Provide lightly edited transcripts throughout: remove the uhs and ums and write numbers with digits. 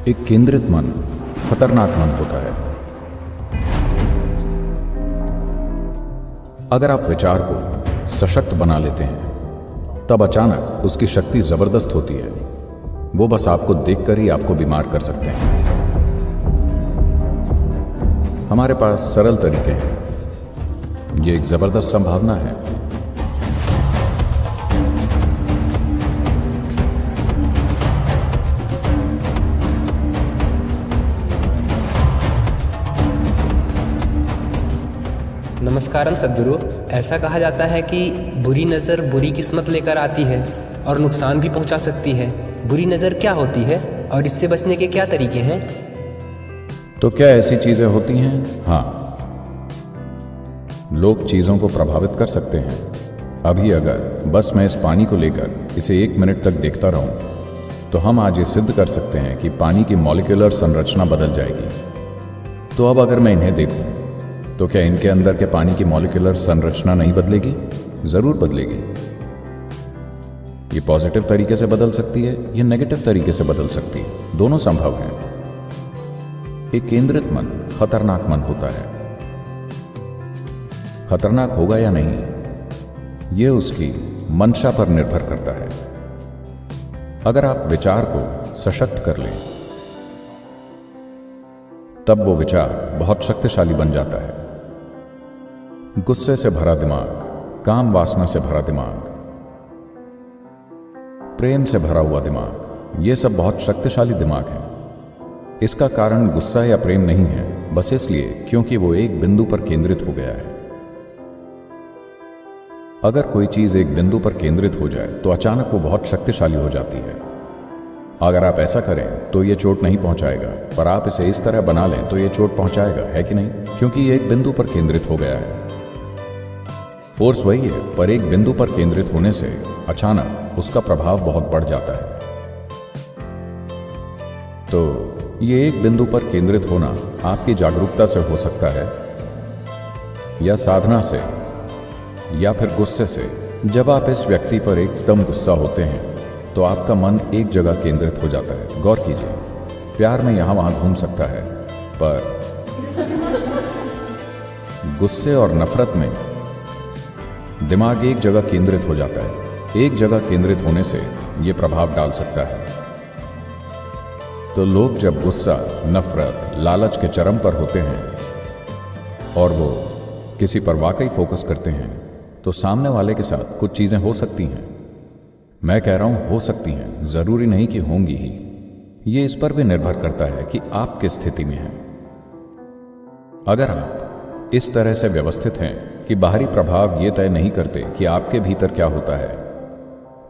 एक केंद्रित मन खतरनाक मन होता है। अगर आप विचार को सशक्त बना लेते हैं तब अचानक उसकी शक्ति जबरदस्त होती है। वो बस आपको देखकर ही आपको बीमार कर सकते हैं। हमारे पास सरल तरीके हैं। ये एक जबरदस्त संभावना है। नमस्कारम सद्गुरु। ऐसा कहा जाता है कि बुरी नज़र बुरी किस्मत लेकर आती है और नुकसान भी पहुंचा सकती है। बुरी नज़र क्या होती है और इससे बचने के क्या तरीके हैं? तो क्या ऐसी चीजें होती हैं? हाँ, लोग चीजों को प्रभावित कर सकते हैं। अभी अगर बस मैं इस पानी को लेकर इसे 1 मिनट तक देखता रहूं तो हम आज ये सिद्ध कर सकते हैं कि पानी की मॉलिक्यूलर संरचना बदल जाएगी। तो अब अगर मैं इन्हें देखूं तो क्या इनके अंदर के पानी की मॉलिक्यूलर संरचना नहीं बदलेगी? जरूर बदलेगी। ये पॉजिटिव तरीके से बदल सकती है, ये नेगेटिव तरीके से बदल सकती है। दोनों संभव हैं। एक केंद्रित मन खतरनाक मन होता है। खतरनाक होगा या नहीं, यह उसकी मंशा पर निर्भर करता है। अगर आप विचार को सशक्त कर लें तब वो विचार बहुत शक्तिशाली बन जाता है। गुस्से से भरा दिमाग, काम वासना से भरा दिमाग, प्रेम से भरा हुआ दिमाग, ये सब बहुत शक्तिशाली दिमाग है। इसका कारण गुस्सा या प्रेम नहीं है, बस इसलिए क्योंकि वो एक बिंदु पर केंद्रित हो गया है। अगर कोई चीज एक बिंदु पर केंद्रित हो जाए तो अचानक वो बहुत शक्तिशाली हो जाती है। अगर आप ऐसा करें तो ये चोट नहीं पहुंचाएगा, पर आप इसे इस तरह बना लें तो ये चोट पहुंचाएगा, है कि नहीं? क्योंकि ये एक बिंदु पर केंद्रित हो गया है। फोर्स वही है, पर एक बिंदु पर केंद्रित होने से अचानक उसका प्रभाव बहुत बढ़ जाता है। तो ये एक बिंदु पर केंद्रित होना आपकी जागरूकता से हो सकता है, या साधना से, या फिर गुस्से से। जब आप इस व्यक्ति पर एकदम गुस्सा होते हैं तो आपका मन एक जगह केंद्रित हो जाता है। गौर कीजिए, प्यार में यहां वहां घूम सकता है, पर गुस्से और नफरत में दिमाग एक जगह केंद्रित हो जाता है। एक जगह केंद्रित होने से यह प्रभाव डाल सकता है। तो लोग जब गुस्सा, नफरत, लालच के चरम पर होते हैं और वो किसी पर वाकई फोकस करते हैं तो सामने वाले के साथ कुछ चीजें हो सकती हैं। मैं कह रहा हूं हो सकती हैं, जरूरी नहीं कि होंगी ही। ये इस पर भी निर्भर करता है कि आप किस स्थिति में हैं। अगर आप इस तरह से व्यवस्थित हैं कि बाहरी प्रभाव ये तय नहीं करते कि आपके भीतर क्या होता है,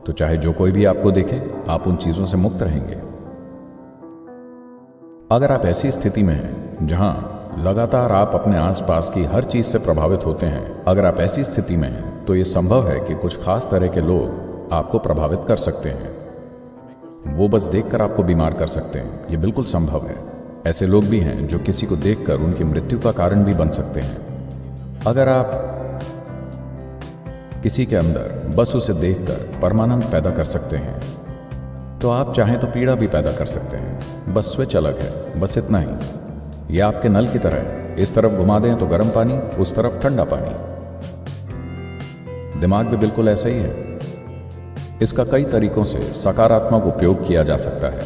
तो चाहे जो कोई भी आपको देखे, आप उन चीजों से मुक्त रहेंगे। अगर आप ऐसी स्थिति में हैं जहां लगातार आप अपने आसपास की हर चीज से प्रभावित होते हैं, अगर आप ऐसी स्थिति में हैं तो यह संभव है कि कुछ खास तरह के लोग आपको प्रभावित कर सकते हैं। वो बस देखकर आपको बीमार कर सकते हैं। यह बिल्कुल संभव है। ऐसे लोग भी हैं जो किसी को देखकर उनकी मृत्यु का कारण भी बन सकते हैं। अगर आप किसी के अंदर बस उसे देखकर परमानंद पैदा कर सकते हैं तो आप चाहें तो पीड़ा भी पैदा कर सकते हैं। बस स्विच अलग है, बस इतना ही। यह आपके नल की तरह है। इस तरफ घुमा दें तो गर्म पानी, उस तरफ ठंडा पानी। दिमाग भी बिल्कुल ऐसा ही है। इसका कई तरीकों से सकारात्मक उपयोग किया जा सकता है।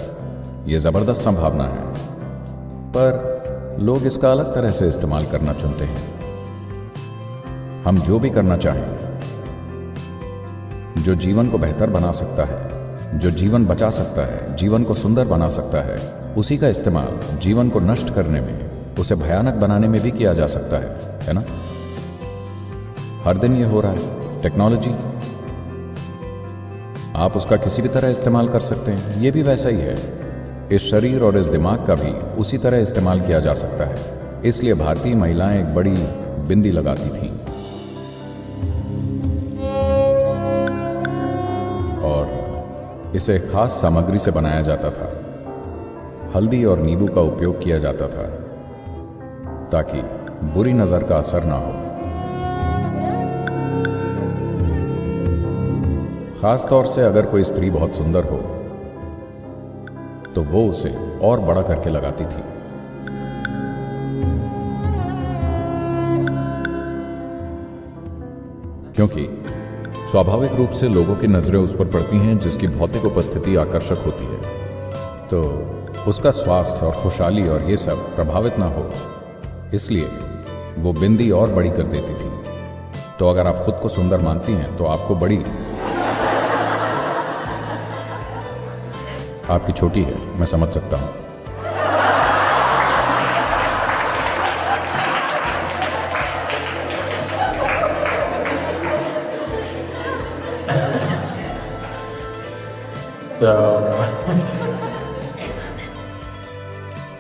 यह जबरदस्त संभावना है, पर लोग इसका अलग तरह से इस्तेमाल करना चुनते हैं। हम जो भी करना चाहें, जो जीवन को बेहतर बना सकता है, जो जीवन बचा सकता है, जीवन को सुंदर बना सकता है, उसी का इस्तेमाल जीवन को नष्ट करने में, उसे भयानक बनाने में भी किया जा सकता है ना? हर दिन ये हो रहा है। टेक्नोलॉजी, आप उसका किसी भी तरह इस्तेमाल कर सकते हैं। ये भी वैसा ही है। इस शरीर और इस दिमाग का भी उसी तरह इस्तेमाल किया जा सकता है। इसलिए भारतीय महिलाएं एक बड़ी बिंदी लगाती थीं और इसे खास सामग्री से बनाया जाता था। हल्दी और नींबू का उपयोग किया जाता था ताकि बुरी नजर का असर ना हो। खास तौर से अगर कोई स्त्री बहुत सुंदर हो तो वो उसे और बड़ा करके लगाती थी। क्योंकि स्वाभाविक रूप से लोगों की नजरें उस पर पड़ती हैं जिसकी भौतिक उपस्थिति आकर्षक होती है, तो उसका स्वास्थ्य और खुशहाली और ये सब प्रभावित ना हो, इसलिए वो बिंदी और बड़ी कर देती थी। तो अगर आप खुद को सुंदर मानती हैं तो आपको बड़ी आपकी छोटी है, मैं समझ सकता हूं।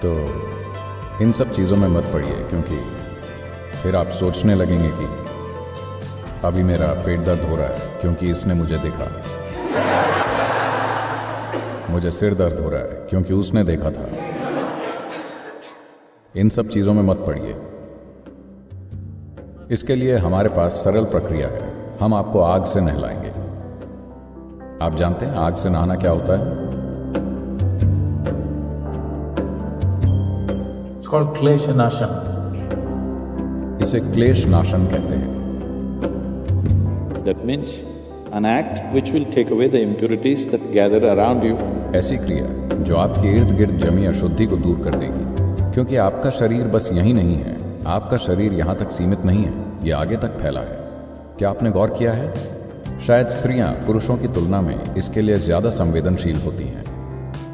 तो इन सब चीज़ों में मत पड़िए, क्योंकि फिर आप सोचने लगेंगे कि अभी मेरा पेट दर्द हो रहा है क्योंकि इसने मुझे देखा, मुझे सिर दर्द हो रहा है क्योंकि उसने देखा था। इन सब चीज़ों में मत पड़िए। इसके लिए हमारे पास सरल प्रक्रिया है, हम आपको आग से नहलाएंगे। आप जानते हैं आग से नहाना क्या होता है? It's called क्लेशनाशन। इसे क्लेश नाशन कहते हैं। That means an act which will take away the impurities that gather around you. ऐसी क्रिया जो आपके इर्द गिर्द जमी अशुद्धि को दूर कर देगी, क्योंकि आपका शरीर बस यही नहीं है, आपका शरीर यहाँ तक सीमित नहीं है, ये आगे तक फैला है। क्या आपने गौर किया है? शायद स्त्रियां पुरुषों की तुलना में इसके लिए ज्यादा संवेदनशील होती हैं।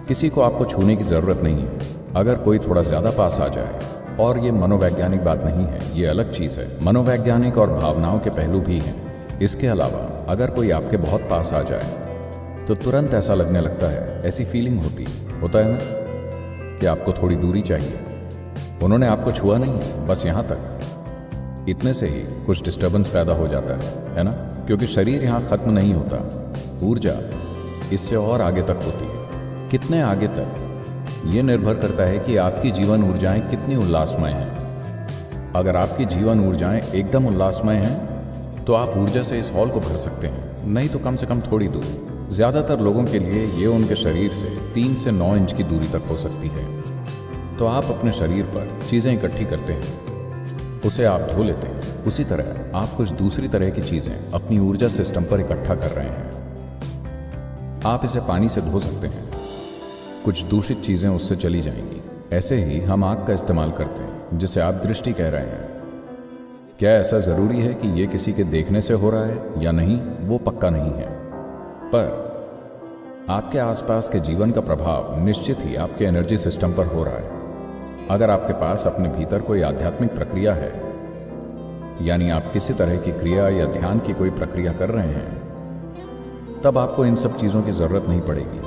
किसी को आपको छूने की जरूरत नहीं है। अगर कोई थोड़ा ज्यादा पास आ जाए, और ये मनोवैज्ञानिक बात नहीं है, ये अलग चीज है, मनोवैज्ञानिक और भावनाओं के पहलू भी हैं। इसके अलावा अगर कोई आपके बहुत पास आ जाए तो तुरंत ऐसा लगने लगता है, ऐसी फीलिंग होता है ना कि आपको थोड़ी दूरी चाहिए। उन्होंने आपको छुआ नहीं है, बस यहाँ तक, इतने से ही कुछ डिस्टर्बेंस पैदा हो जाता है ना? क्योंकि शरीर यहाँ खत्म नहीं होता, ऊर्जा इससे और आगे तक होती है। कितने आगे तक ये निर्भर करता है कि आपकी जीवन ऊर्जाएं कितनी उल्लासमय हैं। अगर आपकी जीवन ऊर्जाएं एकदम उल्लासमय हैं तो आप ऊर्जा से इस हॉल को भर सकते हैं, नहीं तो कम से कम थोड़ी दूर। ज़्यादातर लोगों के लिए ये उनके शरीर से 3 से 9 इंच की दूरी तक हो सकती है। तो आप अपने शरीर पर चीज़ें इकट्ठी करते हैं, उसे आप धो लेते हैं। उसी तरह आप कुछ दूसरी तरह की चीज़ें अपनी ऊर्जा सिस्टम पर इकट्ठा कर रहे हैं। आप इसे पानी से धो सकते हैं, कुछ दूषित चीज़ें उससे चली जाएंगी। ऐसे ही हम आग का इस्तेमाल करते हैं, जिसे आप दृष्टि कह रहे हैं। क्या ऐसा ज़रूरी है कि ये किसी के देखने से हो रहा है या नहीं, वो पक्का नहीं है, पर आपके आसपास के जीवन का प्रभाव निश्चित ही आपके एनर्जी सिस्टम पर हो रहा है। अगर आपके पास अपने भीतर कोई आध्यात्मिक प्रक्रिया है, यानी आप किसी तरह की क्रिया या ध्यान की कोई प्रक्रिया कर रहे हैं, तब आपको इन सब चीज़ों की ज़रूरत नहीं पड़ेगी,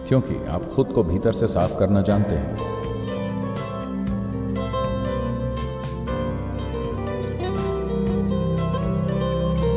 क्योंकि आप खुद को भीतर से साफ करना जानते हैं।